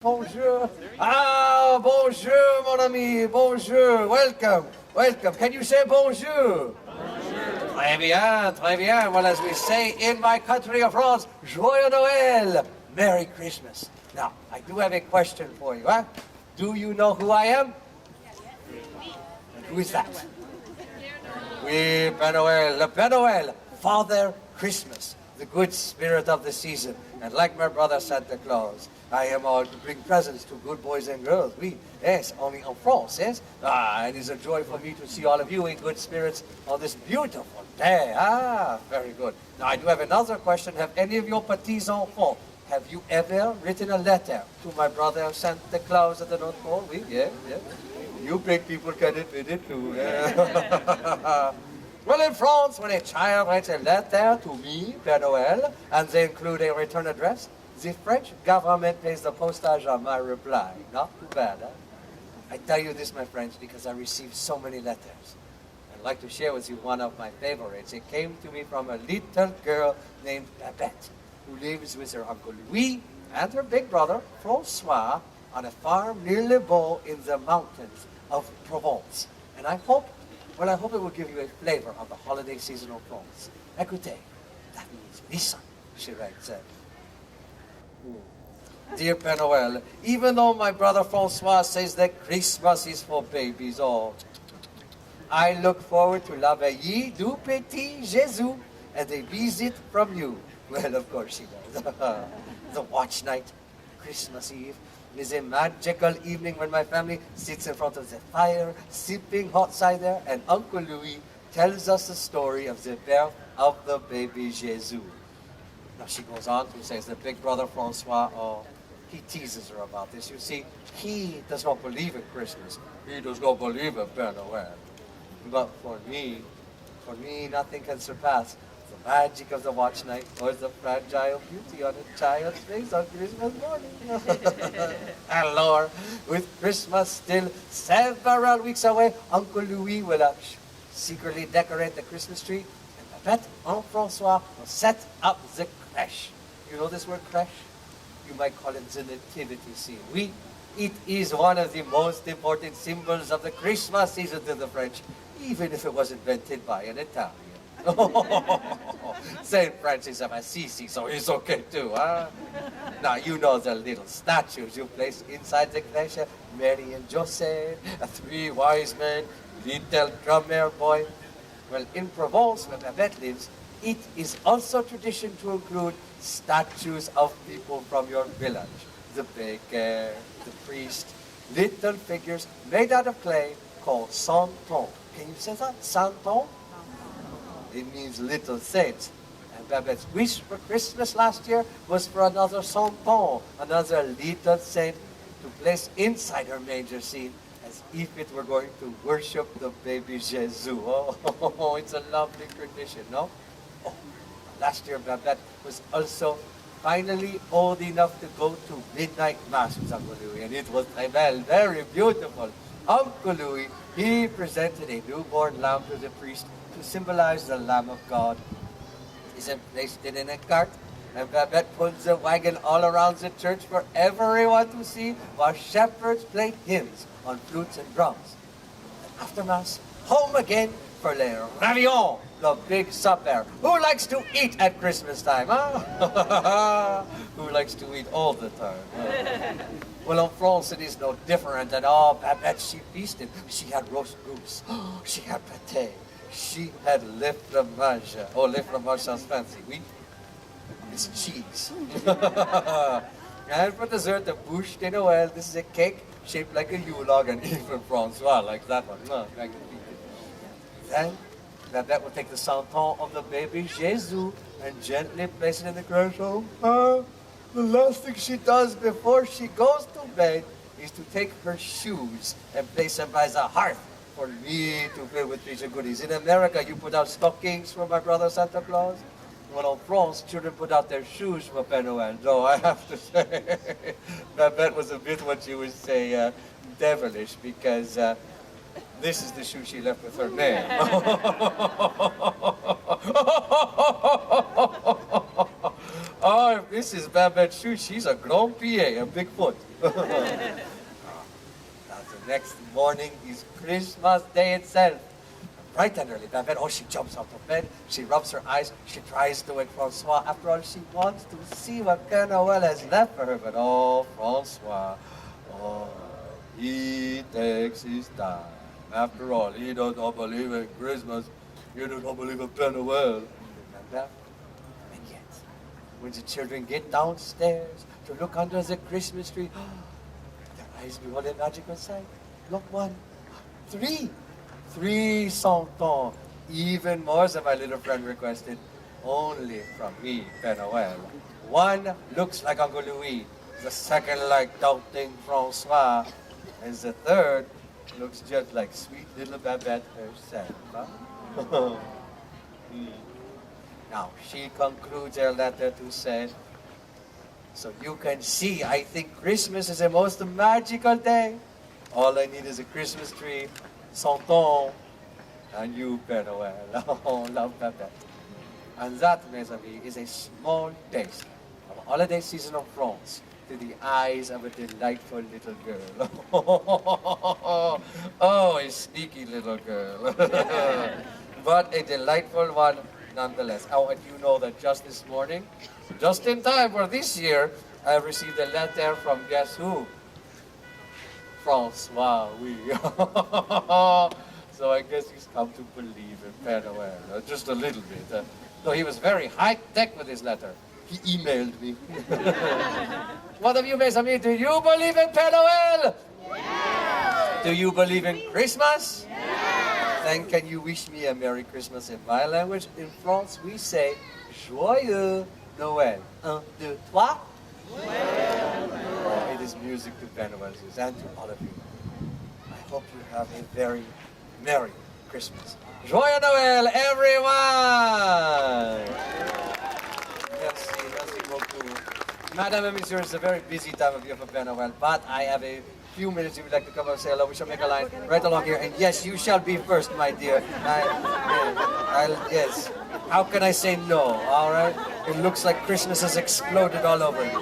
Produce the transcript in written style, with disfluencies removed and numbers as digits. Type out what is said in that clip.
Bonjour. Ah, bonjour, mon ami. Bonjour. Welcome. Welcome. Can you say bonjour? Bonjour. Très bien, très bien. Well, as we say in my country of France, Joyeux Noël. Merry Christmas. Now, I do have a question for you, huh? Do you know who I am? And who is that? Oui, Pere Noel. Le Pere Noel, Father Christmas, the good spirit of the season. And like my brother Santa Claus, I am all to bring presents to good boys and girls. Oui, yes, only in France, yes? Ah, it is a joy for me to see all of you in good spirits on this beautiful day. Ah, very good. Now, I do have another question. Have any of your petits-enfants, have you ever written a letter to my brother Santa Claus at the North Pole? Oui, yeah, yeah. You big people can admit it too. Yeah. Well, in France, when a child writes a letter to me, Père Noël, and they include a return address, the French government pays the postage on my reply. Not too bad, huh? I tell you this, my friends, because I received so many letters. I'd like to share with you one of my favorites. It came to me from a little girl named Babette, who lives with her Uncle Louis and her big brother, Francois, on a farm near Le Beau in the mountains of Provence. And I hope it will give you a flavor of the holiday season of France. Écoutez, that means listen, she writes. Dear Père Noël, even though my brother Francois says that Christmas is for babies, I look forward to la veille du petit Jésus and a visit from you. Well, of course she does. The watch night, Christmas Eve, is a magical evening when my family sits in front of the fire, sipping hot cider, and Uncle Louis tells us the story of the birth of the baby Jesus. Now she goes on to say the big brother Francois, he teases her about this. You see, he does not believe in Christmas. He does not believe in Père Noël. But for me, nothing can surpass the magic of the watch night or the fragile beauty on a child's face on Christmas morning. And Lord, with Christmas still several weeks away, Uncle Louis will secretly decorate the Christmas tree, and Babette and Francois will set up the crèche. You know this word crèche? You might call it the nativity scene. It is one of the most important symbols of the Christmas season to the French, even if it was invented by an Italian. Saint Francis of Assisi, so he's okay too, huh? Now, you know the little statues you place inside the crèche, Mary and Joseph, three wise men, little drummer boy. Well, in Provence, where Babette lives, it is also tradition to include statues of people from your village. The baker, the priest, little figures made out of clay called santons. Can you say that? Santons? It means little saints. And Babette's wish for Christmas last year was for another santon, another little saint, to place inside her manger scene as if it were going to worship the baby Jesus. Oh, it's a lovely tradition, no? Oh, last year Babette was also finally old enough to go to midnight mass with Uncle Louis, and it was very beautiful. Uncle Louis, he presented a newborn lamb to the priest to symbolize the Lamb of God. He then placed it in a cart, and Babette pulled the wagon all around the church for everyone to see, while shepherds played hymns on flutes and drums. And after Mass, home again for le réveillon, the big supper. Who likes to eat at Christmas time, huh? Who likes to eat all the time? Huh? Well, in France, it is no different at all. Babette, she feasted. She had roast goose. She had pâté. She had le fromage. Oh, le fromage sounds fancy. Oui, it's cheese. And for dessert, the bouche de Noël. This is a cake shaped like a Yule log, and even Francois likes that one. No, I can beat it. Then, Babette will take the santon of the baby Jesus and gently place it in the crèche. The last thing she does before she goes to bed is to take her shoes and place them by the hearth for me to fill with treats and goodies. In America, you put out stockings for my brother Santa Claus. Well, in France, children put out their shoes for Père Noël. So I have to say, Babette was a bit what you would say devilish, because this is the shoe she left with her name. Oh, if this is Babette's shoe, she's a grand pied, a big foot. Now the next morning is Christmas Day itself. Bright and early, Babette, oh, she jumps out of bed, she rubs her eyes, she tries to wake Francois. After all, she wants to see what Pere Noel has left for her. But oh, Francois, oh, he takes his time. After all, he does not believe in Christmas. He does not believe in Pere Noel. And yet, when the children get downstairs to look under the Christmas tree, their eyes behold a magical sight. Look, one, three. 3 centons, even more than my little friend requested, only from me, Pere Noel. One looks like Uncle Louis, the second like doubting Francois, and the third looks just like sweet little Babette herself. Huh? Now, she concludes her letter to say, so you can see, I think Christmas is the most magical day. All I need is a Christmas tree, Santon, and you, Père Noël. Oh, love Babette. And that, mes amis, is a small taste of holiday season of France to the eyes of a delightful little girl. Oh, a sneaky little girl. But a delightful one nonetheless. Oh, and you know that just this morning, just in time for this year, I have received a letter from guess who? Francois, oui. So I guess he's come to believe in Père Noël, just a little bit. No, he was very high-tech with his letter. He emailed me. What of you, mes amis? Do you believe in Père Noël? Yes. Do you believe in Christmas? Yes. Then can you wish me a Merry Christmas in my language? In France, we say Joyeux Noël. 1, 2, 3. Oh, it is music to Père Noël and to all of you. I hope you have a very Merry Christmas. Joyeux Noël, everyone! Merci, merci beaucoup. Madame and Monsieur, it's a very busy time of year for Père Noël, but I have a few minutes if you'd like to come and say hello. We shall make a line right along here. And yes, you shall be first, my dear. Yes. How can I say no, all right? It looks like Christmas has exploded all over you.